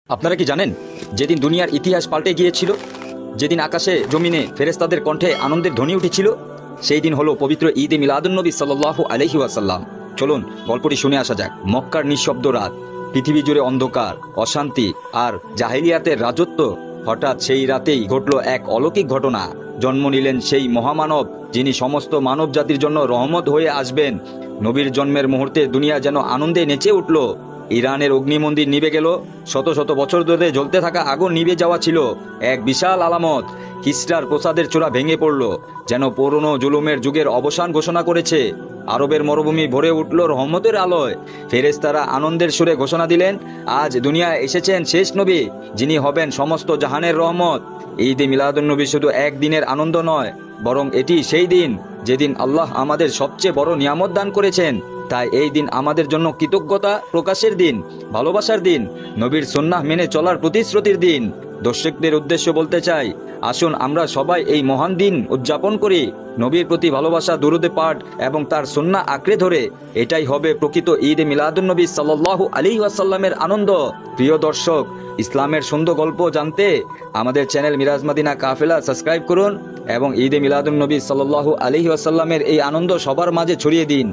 আপনারা কি জানেন যেদিন দুনিয়ার ইতিহাস পাল্টে গিয়েছিল, যেদিন আকাশে জমিনে ফেরেশতাদের কণ্ঠে আনন্দের ধ্বনি উঠেছিল, সেই দিন হলো পবিত্র ঈদে মিলাদুন্নবী সাল্লাল্লাহু আলাইহি ওয়াসাল্লাম। চলুন গল্পটি শুনে আসা যাক। মক্কার নিঃশব্দ রাত, পৃথিবী জুড়ে অন্ধকার, অশান্তি আর জাহেলিয়াতের রাজত্ব। হঠাৎ সেই রাতেই ঘটল এক অলৌকিক ঘটনা। জন্ম নিলেন সেই মহামানব যিনি সমস্ত মানব জাতির জন্য রহমত হয়ে আসবেন। নবীর জন্মের মুহূর্তে দুনিয়া যেন আনন্দে নেচে উঠল। ইরানের অগ্নিমন্দির নিভে গেল। শত শত বছর ধরে জ্বলতে থাকা আগুন নিভে যাওয়া ছিল এক বিশাল আলামত। কিসরার প্রসাদের চূড়া ভেঙে পড়ল, যেন পুরনো জুলুমের যুগের অবসান ঘোষণা করেছে। আরবের মরুভূমি ভরে উঠল রহমতের আলোয়। ফেরেশতারা আনন্দের সুরে ঘোষণা দিলেন, আজ দুনিয়ায় এসেছেন শেষ নবী, যিনি হবেন সমস্ত জাহানের রহমত। ঈদে মিলাদুন্নবী শুধু একদিনের আনন্দ নয়, বরং এটি সেই দিন যেদিন আল্লাহ আমাদের সবচেয়ে বড় নিয়ামত দান করেছেন। তাই এই দিন আমাদের জন্য কৃতজ্ঞতা প্রকাশের দিন, ভালোবাসার দিন, নবীর সুন্নাহ মেনে চলার প্রতিশ্রুতির দিন। দর্শকদের উদ্দেশ্য বলতে চাই, আসুন আমরা সবাই এই মহান দিন উদযাপন করি। নবীর প্রতি ভালোবাসা, দুরূদে পাঠ এবং তার সুন্নাহ আঁকড়ে ধরে। এটাই হবে প্রকৃত ঈদে মিলাদুন্নবী সাল্লাল্লাহু আলাইহি ওয়াসাল্লামের আনন্দ। প্রিয় দর্শক, ইসলামের সুন্দর গল্প জানতে আমাদের চ্যানেল মিরাজ মদিনা কাফেলা সাবস্ক্রাইব করুন এবং ঈদে মিলাদুন্নবী সাল্লাল্লাহু আলাইহি ওয়াসাল্লামের এই আনন্দ সবার মাঝে ছড়িয়ে দিন।